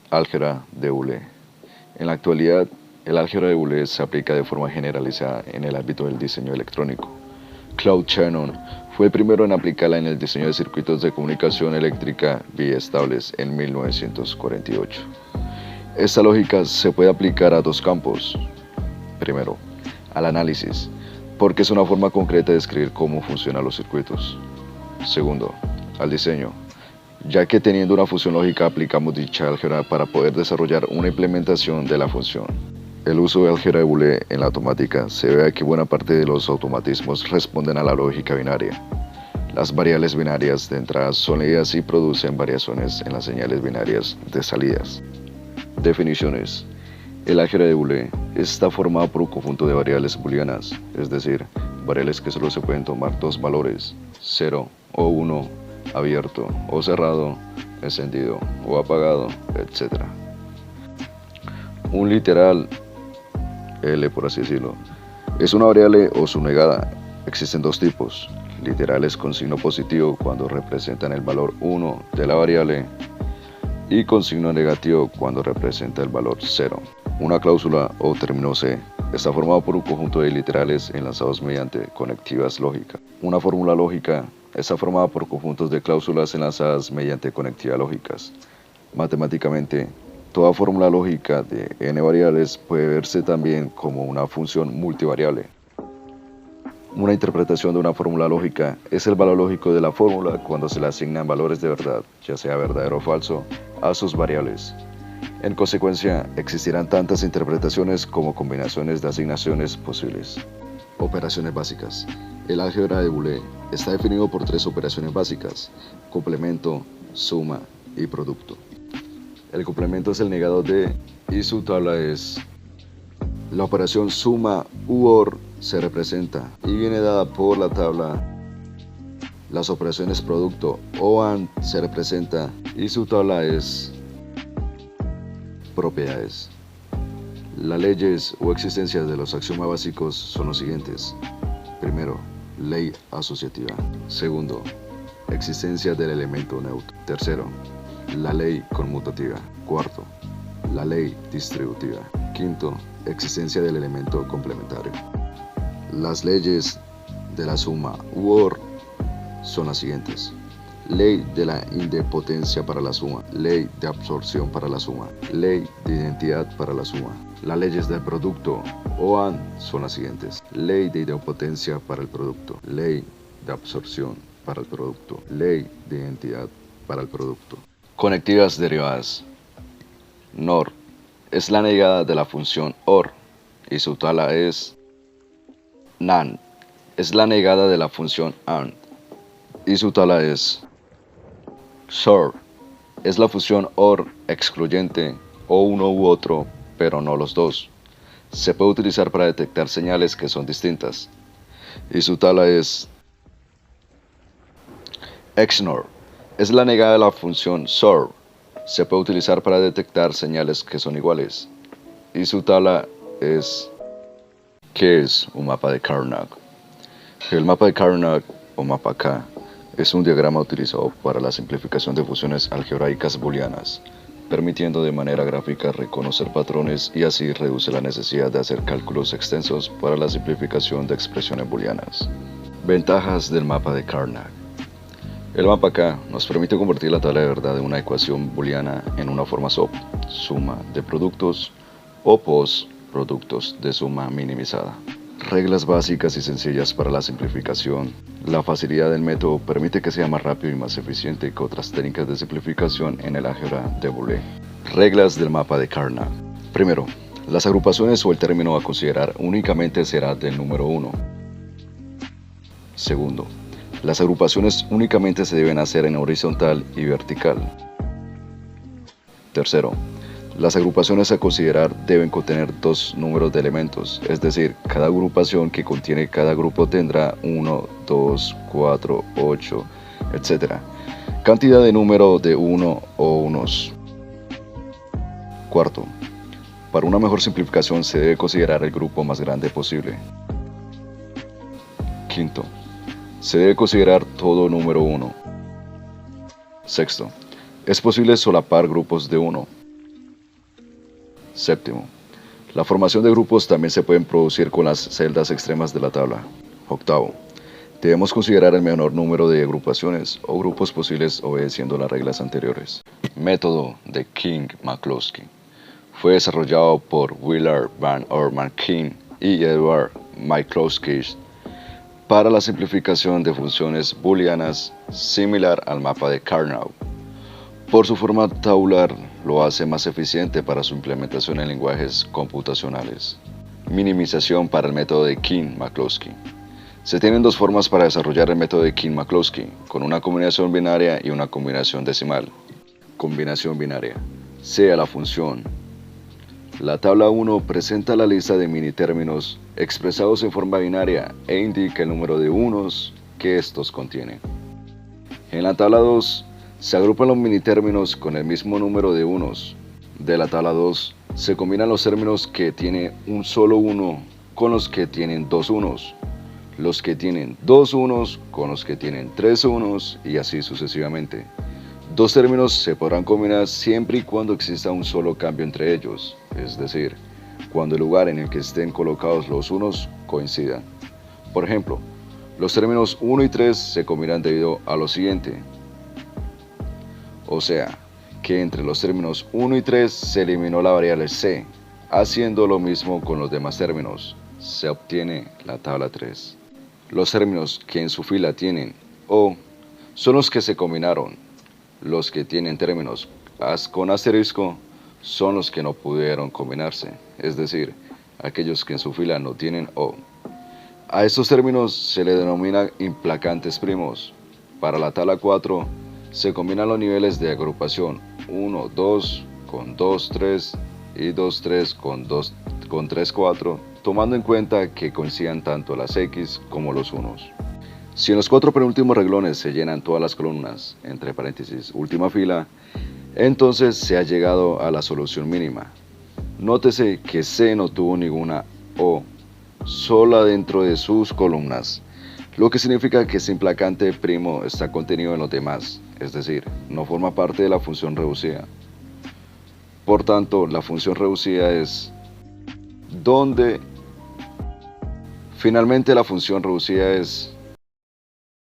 Álgebra de Boole. En la actualidad, el álgebra de Boole se aplica de forma generalizada en el ámbito del diseño electrónico. Claude Shannon fue el primero en aplicarla en el diseño de circuitos de comunicación eléctrica biestables en 1948. Esta lógica se puede aplicar a dos campos. Primero, al análisis, porque es una forma concreta de describir cómo funcionan los circuitos. Segundo, al diseño, ya que teniendo una función lógica aplicamos dicha álgebra para poder desarrollar una implementación de la función. El uso de álgebra de Boole en la automática se debe a que buena parte de los automatismos responden a la lógica binaria. Las variables binarias de entrada son leídas y producen variaciones en las señales binarias de salidas. Definiciones. El álgebra de Boole está formado por un conjunto de variables booleanas, es decir, variables que solo se pueden tomar dos valores, 0 o 1, abierto o cerrado, encendido o apagado, etc. Un literal, L por así decirlo, es una variable o su negada. Existen dos tipos, literales con signo positivo cuando representan el valor 1 de la variable y con signo negativo cuando representa el valor 0. Una cláusula o término C está formado por un conjunto de literales enlazados mediante conectivas lógicas. Una fórmula lógica está formada por conjuntos de cláusulas enlazadas mediante conectivas lógicas. Matemáticamente, toda fórmula lógica de n variables puede verse también como una función multivariable. Una interpretación de una fórmula lógica es el valor lógico de la fórmula cuando se le asignan valores de verdad, ya sea verdadero o falso, a sus variables. En consecuencia, existirán tantas interpretaciones como combinaciones de asignaciones posibles. Operaciones básicas. El álgebra de Boole está definido por tres operaciones básicas: complemento, suma y producto. El complemento es el negado de y su tabla es. La operación suma u OR se representa y viene dada por la tabla. Las operaciones producto o AND se representa y su tabla es. Propiedades. Las leyes o existencias de los axiomas básicos son los siguientes. Primero, ley asociativa. Segundo, existencia del elemento neutro. Tercero, la ley conmutativa. Cuarto, la ley distributiva. Quinto, existencia del elemento complementario. Las leyes de la suma u OR son las siguientes. Ley de la idempotencia para la suma, ley de absorción para la suma, ley de identidad para la suma. Las leyes del producto o AND son las siguientes. Ley de idempotencia para el producto, ley de absorción para el producto, ley de identidad para el producto. Conectivas derivadas. NOR es la negada de la función OR y su tabla es. NAND es la negada de la función AND y su tabla es. XOR es la función OR excluyente o uno u otro, pero no los dos. Se puede utilizar para detectar señales que son distintas y su tabla es. XNOR es la negada de la función SOR. Se puede utilizar para detectar señales que son iguales y su tabla es. ¿Qué es un mapa de Carnot? El mapa de Carnot o mapa K es un diagrama utilizado para la simplificación de funciones algebraicas booleanas, permitiendo de manera gráfica reconocer patrones y así reduce la necesidad de hacer cálculos extensos para la simplificación de expresiones booleanas. Ventajas del mapa de Carnot. El mapa K nos permite convertir la tabla de verdad de una ecuación booleana en una forma SOP, suma de productos, o POS, productos de suma minimizada. Reglas básicas y sencillas para la simplificación. La facilidad del método permite que sea más rápido y más eficiente que otras técnicas de simplificación en el álgebra de Boole. Reglas del mapa de Carnot. Primero, las agrupaciones o el término a considerar únicamente será del número 1. Segundo, las agrupaciones únicamente se deben hacer en horizontal y vertical. Tercero, las agrupaciones a considerar deben contener dos números de elementos, es decir, cada agrupación que contiene cada grupo tendrá 1, 2, 4, 8, etc. Cantidad de número de 1 o unos. Cuarto, para una mejor simplificación se debe considerar el grupo más grande posible. Quinto, se debe considerar todo número 1. Sexto, es posible solapar grupos de 1. Séptimo, la formación de grupos también se pueden producir con las celdas extremas de la tabla. Octavo, debemos considerar el menor número de agrupaciones o grupos posibles obedeciendo las reglas anteriores. Método de King-McCloskey. Fue desarrollado por Willard Van Orman King y Edward McCloskey para la simplificación de funciones booleanas, similar al mapa de Karnaugh. Por su forma tabular, lo hace más eficiente para su implementación en lenguajes computacionales. Minimización para el método de King-McCloskey. Se tienen dos formas para desarrollar el método de King-McCloskey, con una combinación binaria y una combinación decimal. Combinación binaria. Sea la función. La tabla 1 presenta la lista de minitérminos expresados en forma binaria e indica el número de unos que estos contienen. En la tabla 2 se agrupan los minitérminos con el mismo número de unos. De la tabla 2 se combinan los términos que tienen un solo uno con los que tienen dos unos, los que tienen dos unos con los que tienen tres unos y así sucesivamente. Dos términos se podrán combinar siempre y cuando exista un solo cambio entre ellos, es decir, cuando el lugar en el que estén colocados los unos coincidan. Por ejemplo, los términos 1 y 3 se combinan debido a lo siguiente. O sea, que entre los términos 1 y 3 se eliminó la variable c, haciendo lo mismo con los demás términos. Se obtiene la tabla 3. Los términos que en su fila tienen o son los que se combinaron. Los que tienen términos con asterisco son los que no pudieron combinarse, es decir, aquellos que en su fila no tienen o. A estos términos se le denomina implacantes primos. Para la tabla 4 se combinan los niveles de agrupación 1, 2 con 2, 3 y 2, 3 con 3, 4, tomando en cuenta que coincidan tanto las X como los unos. Si en los cuatro penúltimos renglones se llenan todas las columnas, entre paréntesis, última fila, entonces se ha llegado a la solución mínima. Nótese que C no tuvo ninguna O, sola dentro de sus columnas, lo que significa que ese implacante primo está contenido en los demás, es decir, no forma parte de la función reducida. Por tanto, la función reducida es donde finalmente la función reducida es